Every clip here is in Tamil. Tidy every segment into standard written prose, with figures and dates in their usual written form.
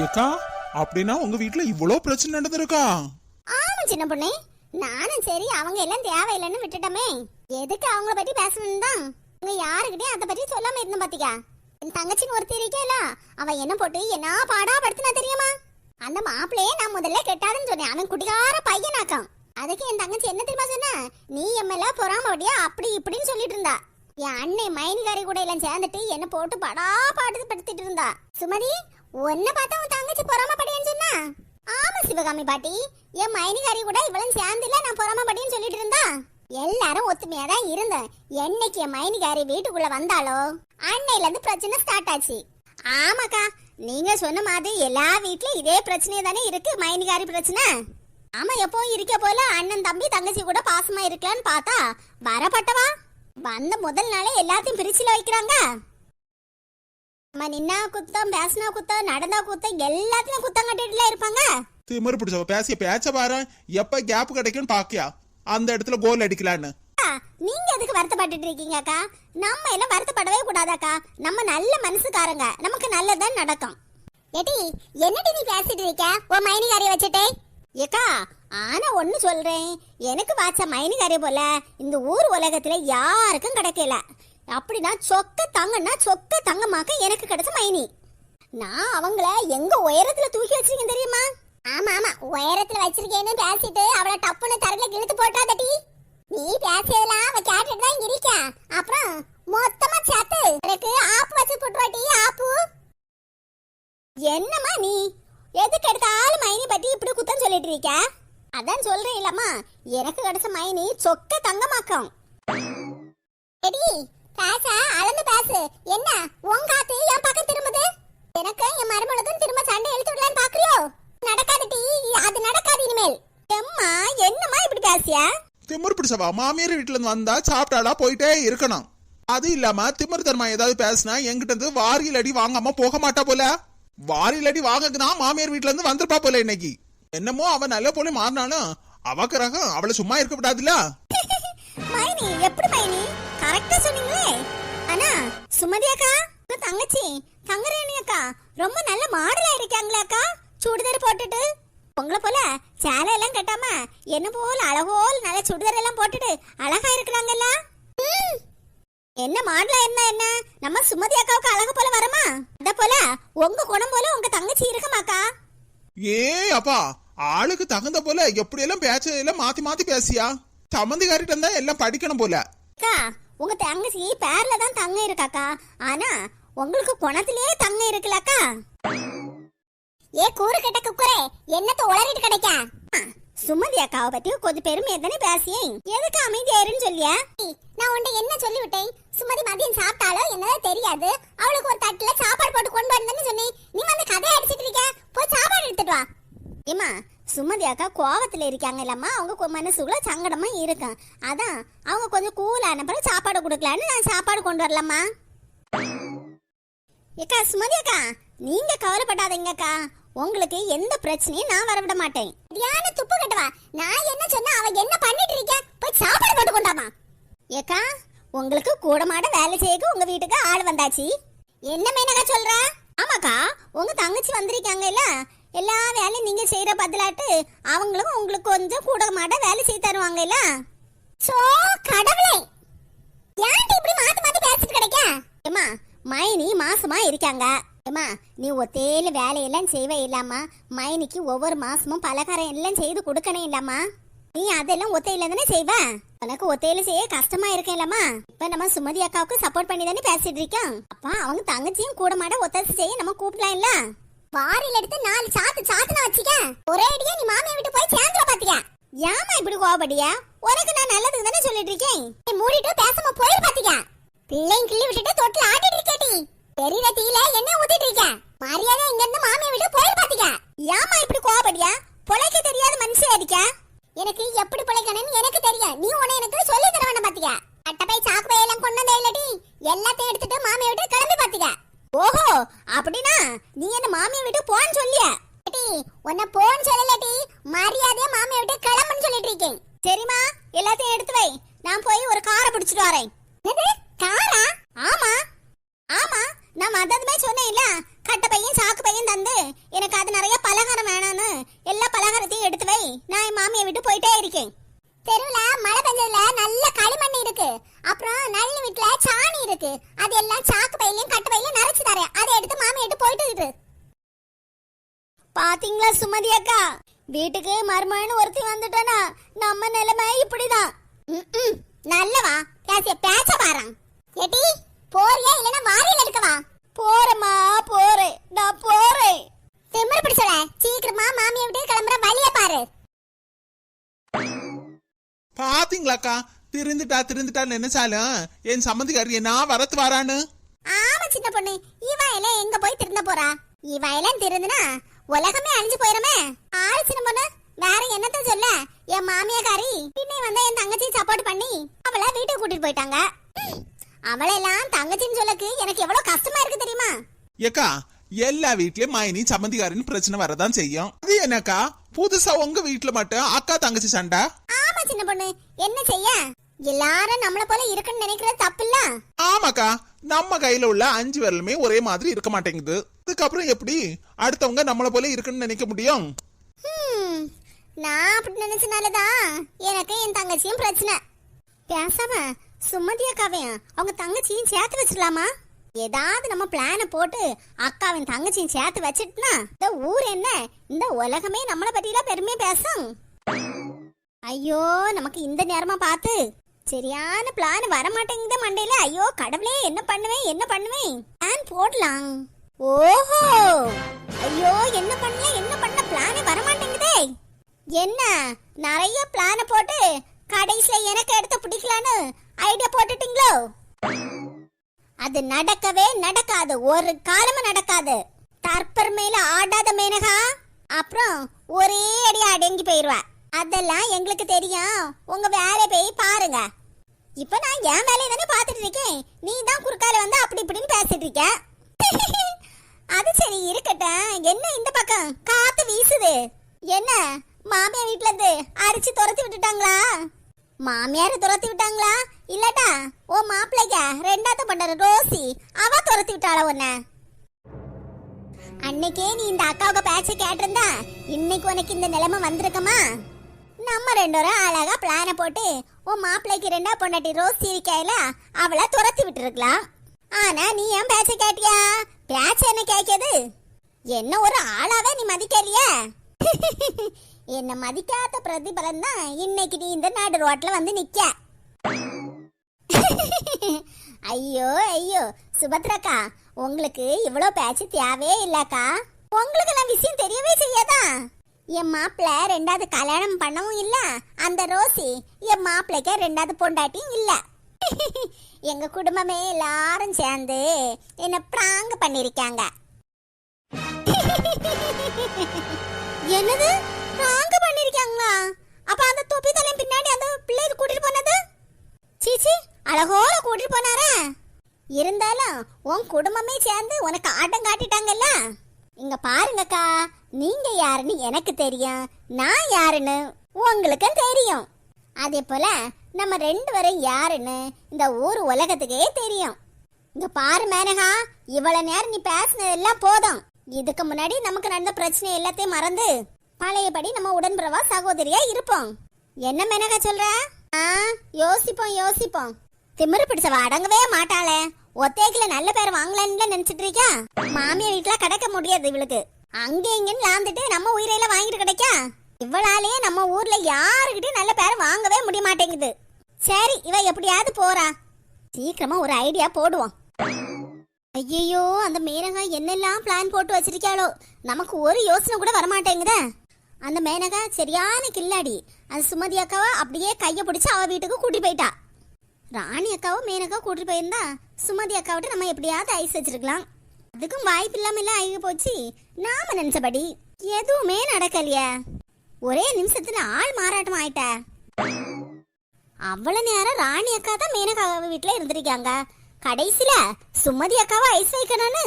ஏக்கா அப்படின்னா உங்க வீட்டுல இவ்வளவு பிரச்சனை நடந்திருக்கா? ஆமா சின்ன பொண்ணே, நானும் சரி அவங்க எல்லாம் தேவையில்லைன்னு விட்டுட்டமே. எதுக்கு அவங்கள பத்தி பேசணும் தான் உங்க யாருக்கிட்டே அதை பத்தி சொல்லாம இருந்தோம் பாத்தியா. என் தங்கச்சின்னு ஒருத்தி இருக்கேல, அவ என்ன போட்டு என்ன பாடா படுத்தினா தெரியுமா? அந்த மாப்பிளையே நான் முதல்ல கெட்டாதுன்னு சொன்னேன், அவன் குடிகார பையனாக்கான். அதுக்கு என் தங்கச்சி என்ன தெரியுமா சொன்னா, நீ எம்எல்ஏ பொறாமடியா அப்படி இப்படின்னு சொல்லிட்டு இருந்தா. என் அண்ணே மைனிகாரி கூட எல்லாம் சேர்ந்துட்டு என்ன போட்டு படா பாட்டு படுத்திட்டு இருந்தா. சுமதி, உன்னை பார்த்தா உன் தங்கச்சி பொறாமப்படியான்னு சொன்னா? ஆமா சிவகாமி பாட்டி, என் மைனிகாரி கூட இவளும் சேர்ந்துல நான் பொறாமப்படின்னு சொல்லிட்டு இருந்தா. எல்லாரும் ஒத்துமையா தான் இருந்தேன். என்னைக்கு என் மைனிகாரி வீட்டுக்குள்ள வந்தாலோ அன்னையில இருந்து பிரச்சனை ஸ்டார்ட் ஆச்சு. ஆமாக்கா, நீங்க சொன்ன மாதிரி எல்லா வீட்லயும் இதே பிரச்சனை தானே இருக்கு, மைனிகாரி பிரச்சனை. ஆமா, எப்போ இருக்க போல அண்ணன் தம்பி தங்கச்சி கூட பாசமா இருக்கலான்னு பார்த்தா வரப்பட்டவா வந்த முதல் நாளே எல்லாத்தையும் பிரிச்சுல வைக்கிறாங்க. நம்ம நின்னா குத்தம், பேசினா குத்தம், நடந்தா குத்தம், எல்லாத்தையும் குத்தம் கட்டிட்டுல இருப்பாங்க. திமிரு பிடிச்சவ பேசிய பேச்ச பாரு, எப்ப கேப் கிடைக்குன்னு பாக்கியா அந்த இடத்துல கோல் அடிக்கலான்னு. நீங்க எதுக்கு வருத்தப்பட்டு இருக்கீங்க அக்கா? நம்ம எல்லாம் வருத்தப்படவே கூடாதாக்கா. நம்ம நல்ல மனசுக்காரங்க, நமக்கு நல்லதான் நடக்கும். ஏடி, என்னடி நீ பேசிட்டு இருக்க உன் மைனிகாரிய வச்சுட்டே? ஏக்கா, ஆனா ஒண்ணு சொல்றேன், எனக்கு வாச்ச மைனிகாரிய போல இந்த ஊர் உலகத்துல யாருக்கும் கிடைக்கல. அப்படின்னா சொக்க தங்கன்னா சொக்க தங்கமாக்க எனக்கு கிடைச்ச மைனி. நான் அவங்கள எங்க உயரத்துல தூக்கி வச்சிருக்கேன் தெரியுமா? ஆமா ஆமா, உயரத்துல வச்சிருக்கேன்னு பேசிட்டு அவளை டப்புன்னு தரல இழுத்து போட்டாதடி. நீ பேசியதெல்லாம் அவ கேட்டுட்டு தான் இருக்கா. அப்புறம் மொத்தமா சேர்த்து எனக்கு ஆப்பு வச்சு போட்டுவாட்டி. ஆப்பு என்னம்மா நீ எதுக்கு எடுத்தாலும் மைனி பத்தி இப்படி குத்தம் சொல்லிட்டு இருக்க? அதான் சொல்றேன் இல்லம்மா, எனக்கு கிடைச்ச மைனி சொக்க தங்கமாக்கம். எடி பேச அளந்து பேசு. என்ன உன் காத்து என் பக்கம் திரும்புது? எனக்கு என் மருமகளுக்கும் திரும்ப சண்டை இழுத்து விடலான்னு பாக்குறியோ? நடக்காதுடி, அது நடக்காது இனிமேல். எம்மா என்னம்மா இப்படி பேசியா? திமிரு பிடிச்சவா மாமியார் வீட்டுல இருந்து வந்தா சாப்பிட்டாடா போயிட்டே இருக்கணும். அது இல்லாம திமிரு தர்மா ஏதாவது பேசினா எங்கிட்ட இருந்து வாரியில் அடி வாங்காம போக மாட்டா போல. வாரியில் அடி வாங்கதான் மாமியார் வீட்டுல இருந்து வந்திருப்பா போல இன்னைக்கு. என்னமோ அவ நல்ல போல மாறினாலும் அவக்கு ரகம், அவளை சும்மா இருக்க விடாதுல. மைனி எப்படி மைனி கரெக்டா சொன்னீங்களே. ஆனா சுமதி அக்கா, தங்கச்சி தங்கரேணி அக்கா ரொம்ப நல்ல மாடலா இருக்காங்களே அக்கா. சுடிதார் போட்டுட்டு உங்களை போல சேலை எல்லாம் கட்டாம என்ன போல அழகோல் நல்ல சுடிதார் எல்லாம் போட்டுட்டு அழகா இருக்கிறாங்கல்ல. என்ன மாடலா என்ன என்ன நம்ம சுமதி அக்காவுக்கு அழகு போல வரமா? அத போல உங்க குணம் போல உங்க தங்கச்சி இருக்குமாக்கா? ஏ அப்பா, ஆளுக்கு தகுந்த போல எப்படி எல்லாம் பேச்ச எல்லாம் மாத்தி மாத்தி பேசியா. சம்மந்திக்காரிட்ட இருந்தா எல்லாம் படிக்கணும் போல. அக்கா, உங்க தங்கச்சி பேர்ல தான் தங்க இருக்காக்கா, ஆனா உங்களுக்கு குணத்திலேயே தங்க இருக்குல்லக்கா. ஏ கூறு கட்ட குக்குரே, என்னத்த உளறிட்டு கிடைக்க? சுமதி அக்காவை பத்தி கொஞ்சம் பெருமையா தானே பேசியே, எதுக்கு அமைதியா இருன்னு சொல்லியா? நான் உன்ட என்ன சொல்லி விட்டேன்? சுமதி மதியம் சாப்பிட்டாலோ என்னதோ தெரியாது, அவளுக்கு ஒரு தட்டுல சாப்பாடு போட்டு கொண்டு வரணும்னு சொன்னேன். நீ வந்து கதை அடிச்சிட்டு இருக்க, போய் சாப்பாடு எடுத்துட்டு வா. ஏமா, சுமதி அக்கா கோவத்துல இருக்காங்க இல்லம்மா, அவங்க மனசுக்குள்ள சங்கடமா இருக்கும். அதான் அவங்க கொஞ்சம் கூலான பிறகு சாப்பாடு கொடுக்கலான்னு நான் சாப்பாடு கொண்டு வரலாமா. ஏக்கா சுமதி அக்கா, நீங்க கவலைப்படாதீங்கக்கா, உங்களுக்கு எந்த பிரச்சனையும் நான் வரவிட மாட்டேன். தியான துப்பு கட்டவா, நான் என்ன சொன்னா அவ என்ன பண்ணிட்டு இருக்க? போய் சாப்பாடு போட்டு கொண்டாமா. ஏக்கா, உங்களுக்கு கூட மாட வேலை செய்ய உங்க வீட்டுக்கு ஆள் வந்தாச்சு. என்ன மேனகா சொல்ற? ஆமாக்கா, உங்க தங்கச்சி வந்திருக்காங்க இல்ல, எல்லா வேலையும் நீங்க செய்யற பதிலாட்டு அவங்களும் உங்களுக்கு கொஞ்சம் கூட மாட வேலை செய்து தருவாங்க இல்ல. சோ கடவுளே, ஏன்டி இப்படி மாத்தி மாத்தி பேசிட்டு கிடைக்க? ஏமா, மைனி மாசமா இருக்காங்க. ஏமா, நீ ஒத்தேல வேலையெல்லாம் செய்வே இல்லாமா, மைனிக்கு ஒவ்வொரு மாசமும் பலகாரம் எல்லாம் செய்து கொடுக்கணும் இல்லாமா. நீ அதெல்லாம் ஒத்தையில தானே செய்வ. உனக்கு ஒத்தையில செய்ய கஷ்டமா இருக்கு இல்லம்மா. இப்ப நம்ம சுமதி அக்காவுக்கு சப்போர்ட் பண்ணி தானே பேசிட்டு இருக்கோம். அப்ப அவங்க தங்கச்சியும் கூட மாட ஒத்தாசி செய்ய நம்ம கூப்பிடலாம் இல்ல. வாரியில் எடுத்து 4 சாத்து சாத்துனா வச்சிக்க, ஒரே அடியா நீ மாமியை விட்டு போய் சேர்ந்துட பாத்தியா. ஏமா இப்படி கோபப்படியா? உனக்கு நான் நல்லதுக்கு தானே சொல்லிட்டு இருக்கேன். நீ மூடிட்டு பேசாம போயிரு பாத்தியா. பிள்ளைங்க கிள்ளி விட்டுட்டு தொட்டில ஆட்டிட்டு இருக்கேடி, பெரிய தீயில என்ன ஊத்திட்டு இருக்க? மரியாதை இங்க இருந்து மாமியை விட்டு போயிரு பாத்தியா. ஏமா இப்படி கோபப்படியா? பொழைக்க தெரியாத மனுஷன் அடிக்க. எனக்கு எப்படி பிழைக்கணும்னு எனக்கு தெரியும், நீ உன்னை எனக்கு சொல்லி தர வேண்டாம் பாத்தியா. அட்டப்பை சாக்கு பை எல்லாம் கொண்டு வந்தே இல்லடி, எல்லாத்தையும் எடுத்துட்டு மாமியை விட்டு கிளம்பி பாத்தியா. ஓஹோ, அப்படினா நீ என்ன மாமியை விட்டு போன்னு சொல்லியா? உன்னை போன்னு சொல்லலடி, மரியாதையா மாமியை விட்டு கிளம்புன்னு சொல்லிட்டு இருக்கேன். சரிமா, எல்லாத்தையும் எடுத்து வை, நான் போய் ஒரு காரை பிடிச்சிட்டு வரேன். காரா? ஆமா ஆமா, நான் அததுமே சொன்னேன்ல, கட்ட பையன் சாக்கு பையன் தந்து எனக்கு மாமியை விட்டு போயிட்டே இருக்கேன். தெருவுல மழை பெஞ்சதுல நல்ல களிமண் இருக்கு, அப்புறம் நல்ல வீட்டுல சாணி இருக்கு. அதெல்லாம் சாக்கு பையிலையும் கட்டு பையிலையும் நிறைச்சு தரேன். அதை எடுத்து மாமியை விட்டு போயிட்டு இருக்கு. பாத்தீங்களா சுமதி அக்கா, வீட்டுக்கு மருமகன் ஒருத்தி வந்துட்டனா நம்ம நிலைமை இப்படிதான். நல்லவா பேச்ச பாறான். ஏடி போறியா இல்லனா வாரியில இருக்கவா? போறேம்மா போறேன், நான் போறேன். திமிரு பிடிச்சல, சீக்கிரமா மாமியை விட்டு கிளம்புற வழிய பாரு. பாத்தீங்களாக்கா, திருந்துட்டா நினைச்சாலும் என் சம்மந்திக்காரி என்ன வரத்து வரான்னு. ஆமா சின்ன பொண்ணு, இவ எல்லாம் எங்க போய் திருந்த போறா? இவ எல்லாம் திருந்துனா உலகமே அழிஞ்சு போயிருமே. ஆளு சின்ன பொண்ணு, வேற என்னத்த சொல்ல? என் மாமியாக்காரி பின்னே வந்து என் தங்கச்சி சப்போர்ட் பண்ணி அவளை வீட்டுக்கு கூட்டிட்டு போயிட்டாங்க. அவளெல்லாம் தங்கச்சின்னு சொல்லக்கு எனக்கு எவ்வளவு கஷ்டமா இருக்கு தெரியுமா? ஏக்கா, எல்லா வீட்லயும் மைனி சம்மந்திக்காரின்னு பிரச்சனை வரதான் செய்யும். அது என்னக்கா புதுசா உங்க வீட்டுல மட்டும் அக்கா தங்கச்சி சண்டை? ஆமா சின்ன பொண்ணு, என்ன செய்ய? எல்லாரும் நம்மள போல இருக்குன்னு நினைக்கிறது தப்பு இல்ல. ஆமாக்கா, நம்ம கையில உள்ள 5 விரலுமே ஒரே மாதிரி இருக்க மாட்டேங்குது. அதுக்கப்புறம் எப்படி அடுத்தவங்க நம்மள போல இருக்குன்னு நினைக்க முடியும்? நான் அப்படி நினைச்சனாலதான் எனக்கு என் தங்கச்சியும் பிரச்சனை. பேசாம சுமதி அக்காவையும் அவங்க தங்கச்சியும் சேர்த்து வச்சிடலாமா? ஏதாவது நம்ம பிளான போட்டு அக்காவின் தங்கச்சியும் சேர்த்து வச்சிட்டுனா இந்த ஊர் என்ன, இந்த உலகமே நம்மளை பத்திலாம் பெருமையா பேசும். ஐயோ, நமக்கு இந்த நேரமா பார்த்து சரியான பிளான் வர மாட்டேங்குது மண்டையில. ஐயோ கடவுளே, என்ன பண்ணுவேன்? பிளான் போடலாம். ஓஹோ, ஐயோ என்ன பண்ண பிளானே வர மாட்டேங்குதே. என்ன நிறைய பிளான போட்டு கடைசியில எனக்கு எடுத்து பிடிக்கலான்னு ஐடியா போட்டுட்டீங்களோ? அது நடக்கவே நடக்காது, ஒரு காலமும் நடக்காது. தற்பெருமையில ஆடாத மேனகா அப்புறம் ஒரே அடி அடங்கி போயிருவா. அதெல்லாம் எங்களுக்கு தெரியும், உங்க வேலை போய் பாருங்க. இப்ப நான் என் வேலையை தானே பாத்துட்டு இருக்கேன், நீ தான் குறுக்கால வந்து அப்படி இப்படின்னு பேசிட்டு இருக்க. அது சரி இருக்கட்டும். என்ன இந்த பக்கம் காத்து வீசுது? என்ன மாமியார் வீட்டுல இருந்து அடிச்சு துரத்தி விட்டுட்டாங்களா? மாமியார துரத்தி விட்டாங்களா இல்லட்டா ஓ மாப்பிள்ளைக்க ரெண்டாவது பண்ற ரோசி அவ துரத்தி விட்டாளா உன்ன? அன்னைக்கே நீ இந்த அக்காவுக்கு பேச்ச கேட்டிருந்தா இன்னைக்கு உனக்கு இந்த நிலைமை வந்திருக்குமா? நம்ம 2 பேரும் அழகா பிளான போட்டு உன் மாப்பிள்ளைக்கு 2ஆவது பொண்டாட்டி ரோசி இருக்கையில அவளை துரத்தி விட்டுருக்கலாம். ஆனா நீ ஏன் பேச்ச கேட்டியா? பேச்ச என்ன கேட்காது? என்ன ஒரு ஆளாவே நீ மதிக்கலையா? என்ன மதிக்காத பிரதிபலன் தான் இன்னைக்கு நீ இந்த நாடு ரோட்ல வந்து நிக்க. ஐயோ சுபத்ராக்கா, உங்களுக்கு இவ்வளவு பேச்சு தேவையே இல்லக்கா. உங்களுக்கு நான் விஷயம் தெரியவே செய்யாதா? என் மாப்பிள்ள 2ஆவது கல்யாணம் பண்ணவும் இல்ல, அந்த ரோசி என் மாப்பிள்ளைக்கு 2ஆவது பொண்டாட்டியும் இல்ல. எங்க குடும்பமே எல்லாரும் சேர்ந்து என்ன பிராங்க பண்ணிருக்காங்க. என்னது பிராங்க பண்ணிருக்காங்களா? அப்ப அந்த தொப்பி தலை பின்னாடி அந்த பிள்ளைக்கு கூட்டிட்டு போனது? சீச்சி, அழகோல கூட்டிட்டு போனாரா? இருந்தாலும் உன் குடும்பமே சேர்ந்து உனக்கு ஆட்டம் காட்டிட்டாங்கல்ல. இங்க பாருங்கக்கா, நீங்க யாருன்னு எனக்கு தெரியும், நான் யாருன்னு உங்களுக்கும் தெரியும். அதே போல நம்ம 2 பேரும் யாருன்னு இந்த ஊர் உலகத்துக்கே தெரியும். இங்க பாரு மேனகா, இவ்வளவு நேரம் நீ பேசினதெல்லாம் போதும். இதுக்கு முன்னாடி நமக்கு நடந்த பிரச்சனை எல்லாத்தையும் மறந்து பழையபடி நம்ம உடன்பிறவா சகோதரியா இருப்போம். என்ன மேனகா சொல்ற? யோசிப்போம். திமிரு பிடிச்சவ அடங்கவே மாட்டாளே. ஒத்தேக்குல நல்ல பேர் வாங்கலான்னு நினைச்சிட்டு இருக்கியா? மாமியார் வீட்டுல கிடைக்க முடியாது இவளுக்கு. அங்க இங்கன்னு லாந்துட்டு நம்ம உயிரையில வாங்கிட்டு கிடைக்கா? இவளாலேயே நம்ம ஊர்ல யாருக்கிட்டையும் நல்ல பேர் வாங்கவே முடிய மாட்டேங்குது. சரி, இவ எப்படியாவது போறா, சீக்கிரமா ஒரு ஐடியா போடுவோம். ஐயோ, அந்த மேனகா என்னெல்லாம் பிளான் போட்டு வச்சிருக்காளோ, நமக்கு ஒரு யோசனை கூட வரமாட்டேங்குத. அந்த மேனகா சரியான கில்லாடி. அந்த சுமதி அக்காவை அப்படியே கைய பிடிச்சு அவ வீட்டுக்கு கூட்டி போயிட்டா. ராணி அக்காவும் மேனகா கூட்டிட்டு போயிருந்தா சுமதி அக்காவிட்ட நம்ம எப்படியாவது ஐஸ் வச்சிருக்கலாம். அதுக்கும் வாய்ப்பு இல்லாம ஆகி போச்சு. நாம நினைச்சபடி எதுவுமே நடக்கலையா? ஒரே நிமிஷத்துல ஆள் மாறாட்டம் ஆயிட்ட. அவ்வளவு நேரம் ராணி அக்கா தான் மேனகா வீட்டுல இருந்திருக்காங்க. கடைசியில சுமதி அக்காவை ஐஸ் வைக்கணும்னு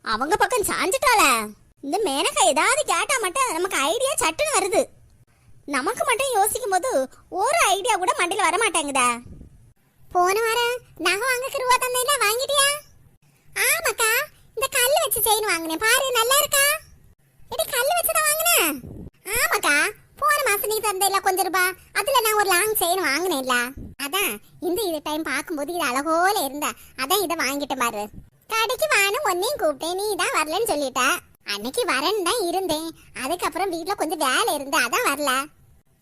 அவங்க பக்கம் சாஞ்சிட்டாள. இந்த மேனகா ஏதாவது கேட்டா மட்டும் நமக்கு ஐடியா சட்டுன்னு வருது. நமக்கு மட்டும் யோசிக்கும் போது ஒரு ஐடியா கூட மண்டையில வர மாட்டேங்குதா? போன வாரம் நகை வாங்க ரூபா தந்தேல வாங்கிட்டியா? ஆமாக்கா, இந்த கல்லு வச்சு செயின் வாங்கினேன், பாரு நல்லா இருக்கா? இது கல்லு வச்சு தான் வாங்கினேன். ஆமாக்கா, போன மாசம் நீ தந்தையில கொஞ்சம் ரூபா அதுல நான் ஒரு லாங் செயின் வாங்கினேன்ல அதான் இது டைம் பார்க்கும்போது இது அழகோல இருந்தா அதான் இதை வாங்கிட்டு பாரு கடைக்கு வானும் ஒன்னையும் கூப்பிட்டேன் நீ தான் வரலன்னு சொல்லிட்ட அன்னைக்கு வரேன்னு தான் இருந்தேன் அதுக்கப்புறம் வீட்டுல கொஞ்சம் வேலை இருந்து அதான் வரல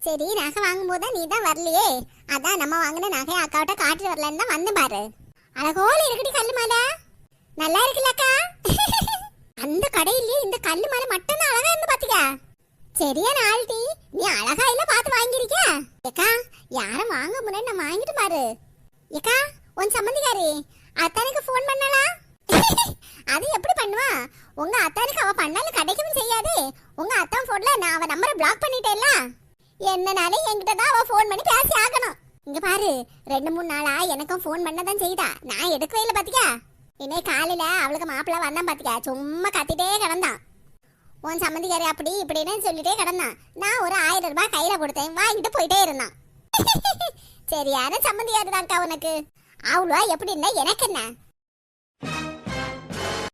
சரி நகை வாங்கும் போது நீ தான் வரலையே அதான் நம்ம வாங்கின நகை அக்காவிட்ட காட்டிட்டு வரலன்னு தான் வந்து பாரு அழகோல இருக்குடி கல்லு மாலை நல்லா இருக்குல்லக்கா அந்த கடையிலேயே இந்த கல்லு மாலை மட்டும் தான் அழகா இருந்து பாத்தியா சரியான ஆள்டி நீ அழகா இல்ல பார்த்து வாங்கிருக்க ஏக்கா யாரும் வாங்க முன்னாடி நான் வாங்கிட்டு பாரு ஏக்கா உன் சம்மந்திக்காரி அத்தானுக்கு ஃபோன் பண்ணலா அது எப்படி பண்ணுவா உங்க அத்தானுக்கு அவ பண்ணாலும் கிடைக்கவும் செய்யாது உங்க அத்தான் போன்ல நான் அவ நம்பரை பிளாக் பண்ணிட்டேன்ல என்னனாலே என்கிட்ட தான் அவ ஃபோன் பண்ணி பேசி ஆகணும் இங்க பாரு 2-3 நாளா எனக்கும் ஃபோன் பண்ணதான் செய்தா நான் எடுக்கவே இல்லை பாத்தியா இன்னைக்கு காலையில அவளுக்கு மாப்பிள்ள வந்தான் பாத்தியா சும்மா கத்திட்டே கிடந்தான் உன் சம்மந்திக்காரி அப்படி இப்படின்னு சொல்லிட்டே கிடந்தான் நான் ஒரு 1000 ரூபாய் கையில கொடுத்தேன் வாங்கிட்டு போயிட்டே இருந்தான் சரியான சம்மந்தியாரு தான்க்கா உனக்கு அவ்வளோ எப்படி இருந்தா எனக்கு என்ன